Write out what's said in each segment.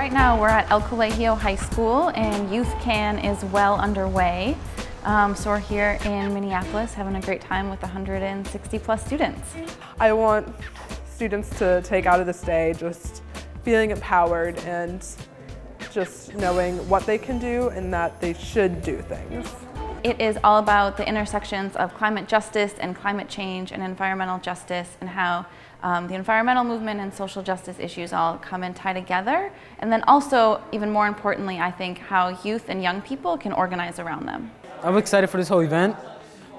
Right now we're at El Colegio High School and Youth Can is well underway. So we're here in Minneapolis having a great time with 160 plus students. I want students to take out of this day just feeling empowered and just knowing what they can do and that they should do things. It is all about the intersections of climate justice and climate change and environmental justice, and how the environmental movement and social justice issues all come and tie together. And then also, even more importantly, I think how youth and young people can organize around them. I'm excited for this whole event.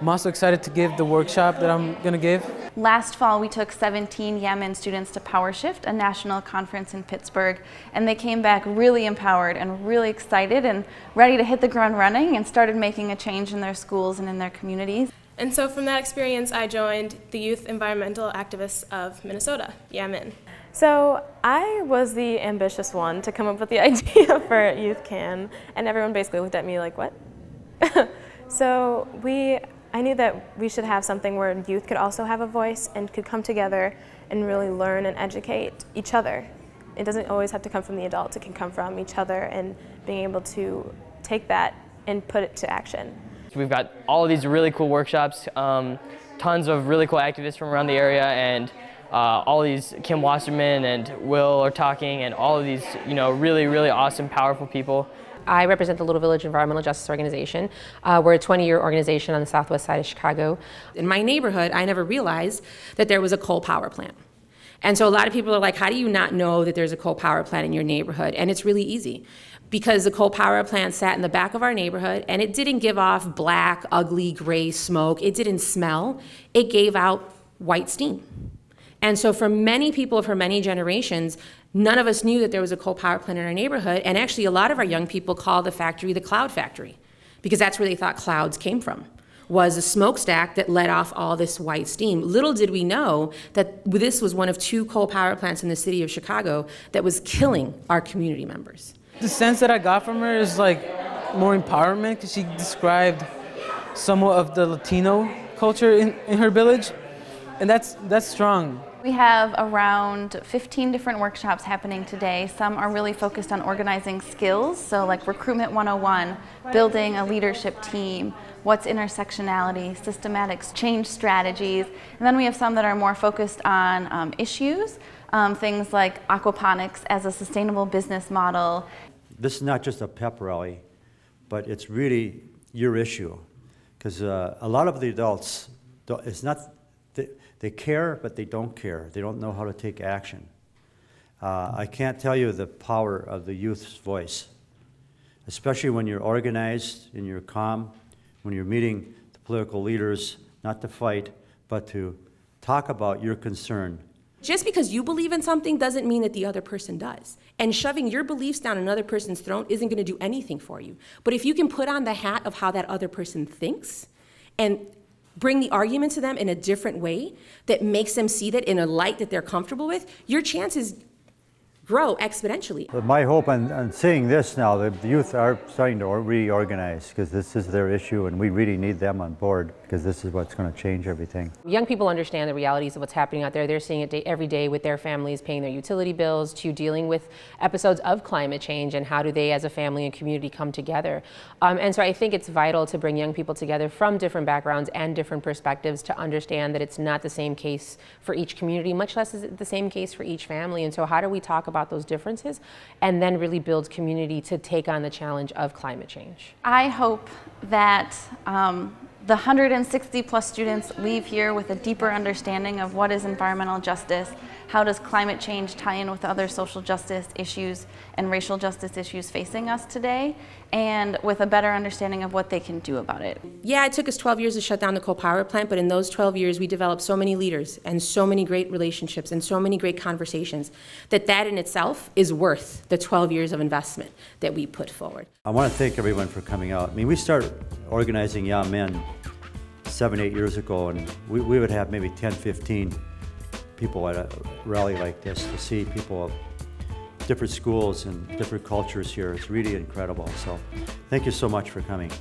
I'm also excited to give the workshop that I'm going to give. Last fall, we took 17 Yamen students to PowerShift, a national conference in Pittsburgh, and they came back really empowered and really excited and ready to hit the ground running and started making a change in their schools and in their communities. And so from that experience, I joined the Youth Environmental Activists of Minnesota, Yamen. So I was the ambitious one to come up with the idea for Youth Can, and everyone basically looked at me like, what? So I knew that we should have something where youth could also have a voice and could come together and really learn and educate each other. It doesn't always have to come from the adults, it can come from each other and being able to take that and put it to action. We've got all of these really cool workshops, tons of really cool activists from around the area, and all these Kim Wasserman and Will are talking, and all of these, really, really awesome, powerful people. I represent the Little Village Environmental Justice Organization. We're a 20-year organization on the southwest side of Chicago. In my neighborhood, I never realized that there was a coal power plant. And so a lot of people are like, how do you not know that there's a coal power plant in your neighborhood? And it's really easy, because the coal power plant sat in the back of our neighborhood, and it didn't give off black, ugly, gray smoke. It didn't smell. It gave out white steam. And so for many people, for many generations, none of us knew that there was a coal power plant in our neighborhood, and actually a lot of our young people call the factory the cloud factory, because that's where they thought clouds came from, was a smokestack that let off all this white steam. Little did we know that this was one of 2 coal power plants in the city of Chicago that was killing our community members. The sense that I got from her is like more empowerment, because she described somewhat of the Latino culture in her village, and that's strong. We have around 15 different workshops happening today. Some are really focused on organizing skills, so like Recruitment 101, building a leadership team, what's intersectionality, systematic change strategies. And then we have some that are more focused on issues, things like aquaponics as a sustainable business model. This is not just a pep rally, but it's really your issue, because a lot of the adults, it's not, they care, but they don't care. They don't know how to take action. I can't tell you the power of the youth's voice, especially when you're organized and you're calm, when you're meeting the political leaders, not to fight, but to talk about your concern. Just because you believe in something doesn't mean that the other person does. And shoving your beliefs down another person's throat isn't going to do anything for you. But if you can put on the hat of how that other person thinks and bring the argument to them in a different way that makes them see that in a light that they're comfortable with, your chances grow exponentially. But my hope on seeing this now, the youth are starting to reorganize, because this is their issue and we really need them on board, because this is what's going to change everything. Young people understand the realities of what's happening out there. They're seeing it every day with their families, paying their utility bills, to dealing with episodes of climate change, and how do they as a family and community come together. And so I think it's vital to bring young people together from different backgrounds and different perspectives to understand that it's not the same case for each community, much less is it the same case for each family. And so how do we talk about those differences and then really build community to take on the challenge of climate change? I hope that the 160 plus students leave here with a deeper understanding of what is environmental justice, how does climate change tie in with other social justice issues and racial justice issues facing us today, and with a better understanding of what they can do about it. Yeah, it took us 12 years to shut down the coal power plant, but in those 12 years we developed so many leaders and so many great relationships and so many great conversations that in itself is worth the 12 years of investment that we put forward. I want to thank everyone for coming out. I mean, we started organizing Young Men 7, 8 years ago, and we would have maybe 10, 15 people at a rally like this. To see people of different schools and different cultures here, it's really incredible. So thank you so much for coming.